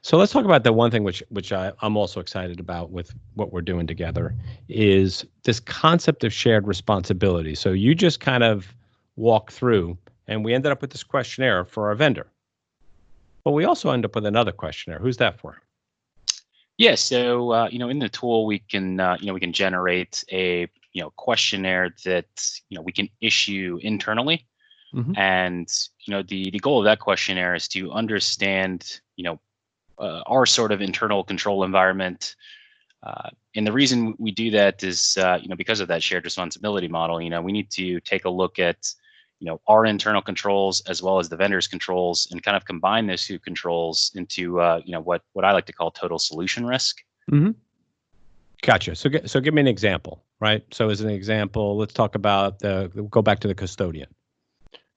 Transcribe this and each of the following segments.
So let's talk about the one thing which I'm also excited about with what we're doing together is this concept of shared responsibility. So you just kind of walk through, and we ended up with this questionnaire for our vendor. But we also end up with another questionnaire. Who's that for? Yeah, so in the tool we can we can generate a questionnaire that we can issue internally, Mm-hmm. and the goal of that questionnaire is to understand our sort of internal control environment. And the reason we do that is because of that shared responsibility model. We need to take a look at our internal controls as well as the vendor's controls, and kind of combine those two controls into what I like to call total solution risk. Mm-hmm. Gotcha. So give me an example, right? So as an example, let's talk about go back to the custodian.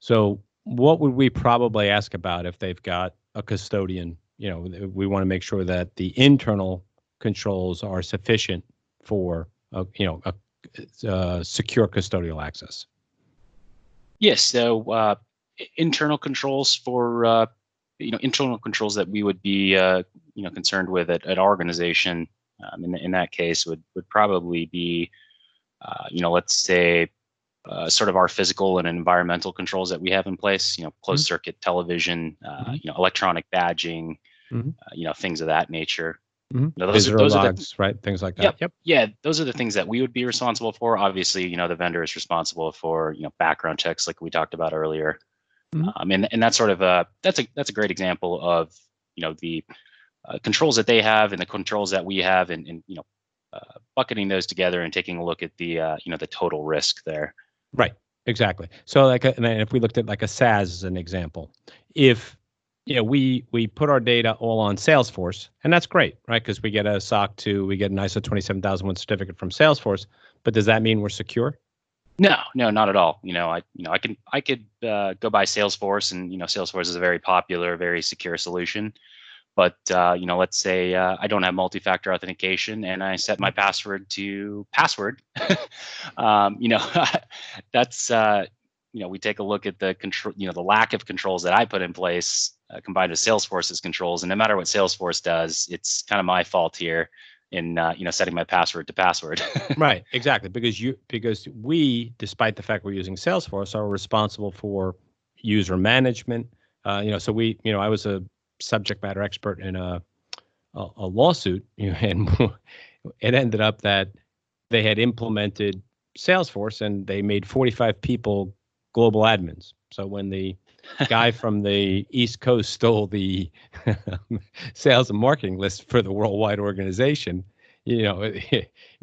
So what would we probably ask about if they've got a custodian? We want to make sure that the internal controls are sufficient for a secure custodial access. Yes. So internal controls for internal controls that we would be concerned with at our organization, in that case would probably be let's say sort of our physical and environmental controls that we have in place. Closed circuit television, electronic badging, things of that nature. Visitor logs, right? Things like that. Yep. Yeah, those are the things that we would be responsible for. Obviously, the vendor is responsible for background checks, like we talked about earlier. And that's sort of that's a great example of the controls that they have and the controls that we have, and bucketing those together and taking a look at the the total risk there. Right. Exactly. So and then if we looked at like a SaaS as an example, if we put our data all on Salesforce, and that's great, right? Because we get a SOC 2, we get an ISO 27001 certificate from Salesforce, but does that mean we're secure? No, not at all. I could go by Salesforce, and Salesforce is a very popular, very secure solution. But let's say I don't have multi-factor authentication, and I set my password to password. That's we take a look at the control, the lack of controls that I put in place combined with Salesforce's controls, and no matter what Salesforce does, it's kind of my fault here in setting my password to password. Right, exactly, because we, despite the fact we're using Salesforce, are responsible for user management. So I was a subject matter expert in a lawsuit, and it ended up that they had implemented Salesforce and they made 45 people global admins. So when the guy from the East Coast stole the sales and marketing list for the worldwide organization, you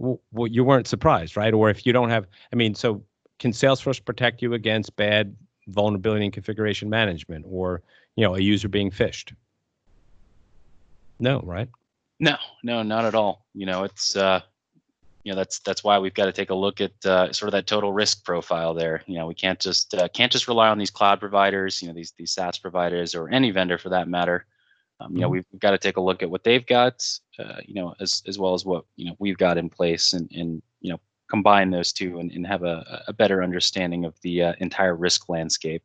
weren't surprised, right? Or if you don't have, so can Salesforce protect you against bad vulnerability and configuration management, or a user being phished? No, right? No, not at all. It's that's why we've got to take a look at sort of that total risk profile there. We can't just rely on these cloud providers, these SaaS providers, or any vendor for that matter. We've got to take a look at what they've got, as well as what we've got in place, and combine those two and have a better understanding of the entire risk landscape.